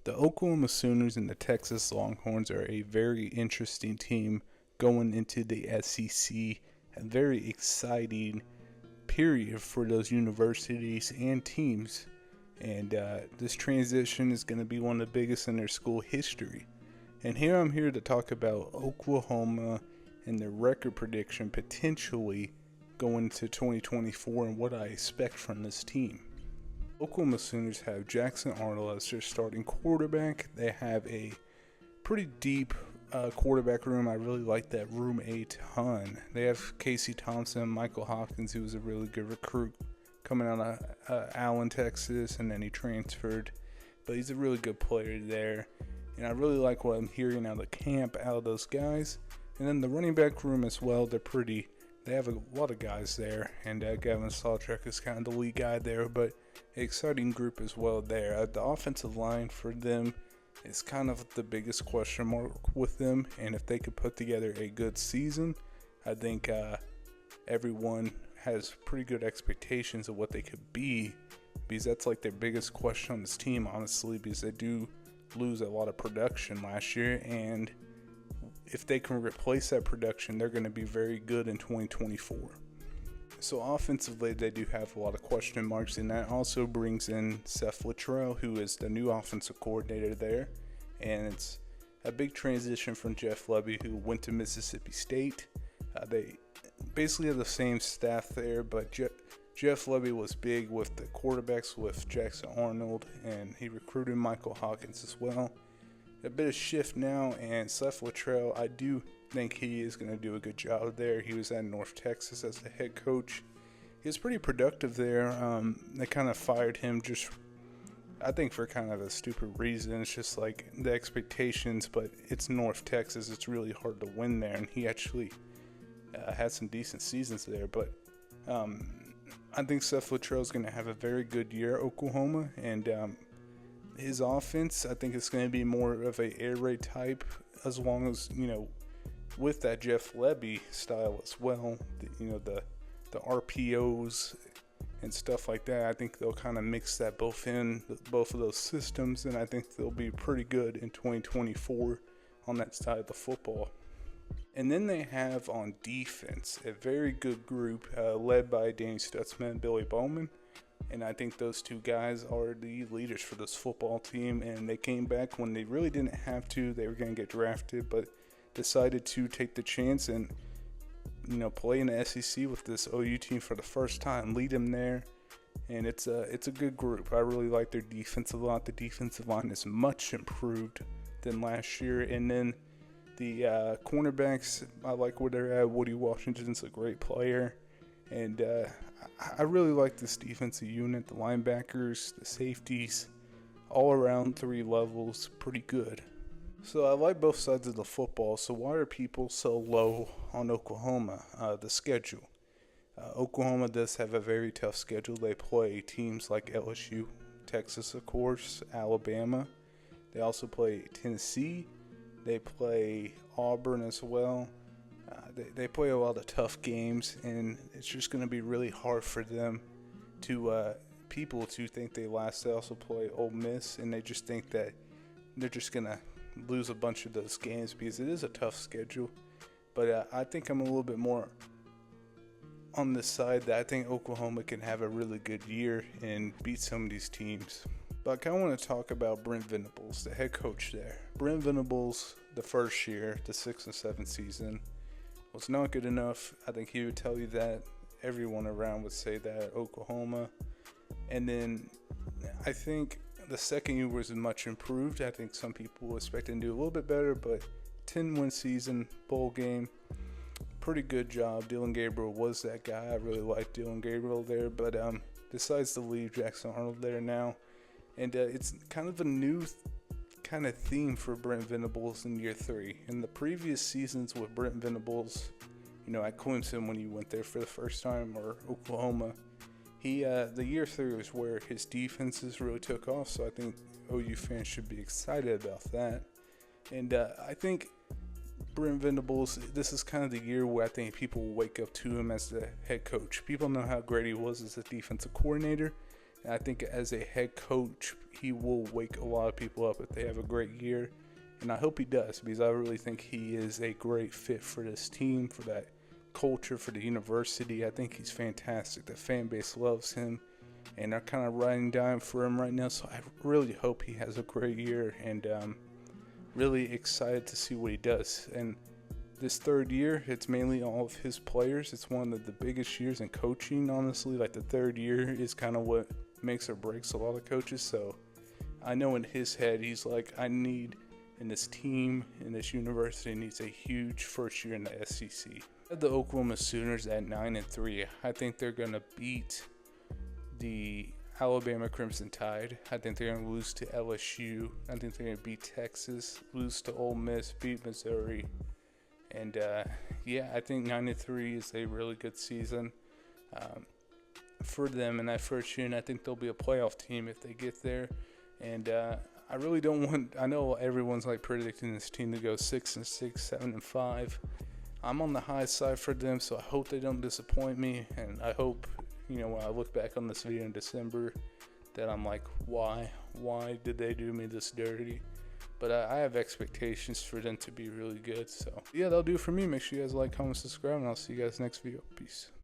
The Oklahoma Sooners and the Texas Longhorns are a very interesting team going into the SEC. A very exciting period for those universities and teams. And this transition is going to be one of the biggest in their school history. And I'm here to talk about Oklahoma and their record prediction potentially going into 2024 and what I expect from this team. Oklahoma Sooners have Jackson Arnold as their starting quarterback. They have a pretty deep quarterback room. I really like that room a ton. They have Casey Thompson, Michael Hopkins, who was a really good recruit coming out of Allen, Texas, and then he transferred. But he's a really good player there. And I really like what I'm hearing out of camp, out of those guys. And then the running back room as well, they have a lot of guys there, and Gavin Sawchuk is kind of the lead guy there, but an exciting group as well there. The offensive line for them is kind of the biggest question mark with them, and if they could put together a good season, I think everyone has pretty good expectations of what they could be, because that's like their biggest question on this team, honestly, because they do lose a lot of production last year, and if they can replace that production, they're going to be very good in 2024. So offensively, they do have a lot of question marks, and that also brings in Seth Littrell, who is the new offensive coordinator there. And it's a big transition from Jeff Lebby, who went to Mississippi State. They basically have the same staff there, but Jeff Lebby was big with the quarterbacks with Jackson Arnold, and he recruited Michael Hopkins as well. A bit of shift now, and Seth Littrell, I do think he is going to do a good job there. He was at North Texas as the head coach. He was pretty productive there. They kind of fired him just, I think, for kind of a stupid reason. It's just like the expectations, but it's North Texas. It's really hard to win there, and he actually had some decent seasons there. But I think Seth Littrell is going to have a very good year at Oklahoma, and his offense, I think it's going to be more of a air raid type, as long as, with that Jeff Lebby style as well, the RPOs and stuff like that. I think they'll kind of mix that both of those systems, and I think they'll be pretty good in 2024 on that side of the football. And then they have on defense a very good group led by Danny Stutzman and Billy Bowman. And I think those two guys are the leaders for this football team. And they came back when they really didn't have to. They were going to get drafted, but decided to take the chance and, play in the SEC with this OU team for the first time, lead them there. And it's a good group. I really like their defense a lot. The defensive line is much improved than last year. And then the cornerbacks, I like where they're at. Woody Washington's a great player. And I really like this defensive unit, the linebackers, the safeties, all around 3 levels, pretty good. So I like both sides of the football. So why are people so low on Oklahoma? The schedule. Oklahoma does have a very tough schedule. They play teams like LSU, Texas, of course, Alabama. They also play Tennessee. They play Auburn as well. They play a lot of tough games, and it's just going to be really hard for them to people to think they last. They also play Ole Miss, and they just think that they're just going to lose a bunch of those games because it is a tough schedule. But I think I'm a little bit more on this side that I think Oklahoma can have a really good year and beat some of these teams. But I kind of want to talk about Brent Venables, the head coach there. Brent Venables, the first year, the 6 and 7 season, was not good enough. I think he would tell you that. Everyone around would say that at Oklahoma. And then I think the second year was much improved. I think some people were expecting to do a little bit better, but 10-win season, bowl game, pretty good job. Dillon Gabriel was that guy. I really liked Dillon Gabriel there, but decides to leave Jackson Arnold there now. And it's kind of a new kind of theme for Brent Venables in year 3. In the previous seasons with Brent Venables, at Clemson when he went there for the first time, or Oklahoma, the year 3 was where his defenses really took off. So I think OU fans should be excited about that. And I think Brent Venables, this is kind of the year where I think people will wake up to him as the head coach. People know how great he was as a defensive coordinator, And I think as a head coach, he will wake a lot of people up if they have a great year. And I hope he does, because I really think he is a great fit for this team, for that culture, for the university. I think he's fantastic. The fan base loves him, and they're kind of riding down for him right now. So I really hope he has a great year, and really excited to see what he does. And this third year, it's mainly all of his players. It's one of the biggest years in coaching, honestly. Like, the third year is kind of what makes or breaks a lot of coaches. So I know in his head, he's like, I need, and this team and this university needs a huge first year in the SEC. The Oklahoma Sooners at 9-3. I think they're gonna beat the Alabama Crimson Tide. I think they're gonna lose to LSU. I think they're gonna beat Texas, lose to Ole Miss, beat Missouri. And yeah, I think 9-3 is a really good season for them in that first year, and I think they'll be a playoff team if they get there. And I really don't want, I know everyone's like predicting this team to go 6-6, 7-5. I'm on the high side for them, so I hope they don't disappoint me. And I hope, you know, when I look back on this video in December, that I'm like, why did they do me this dirty? But I have expectations for them to be really good. So yeah, that'll do it for me. Make sure you guys like, comment, subscribe, and I'll see you guys next video. Peace.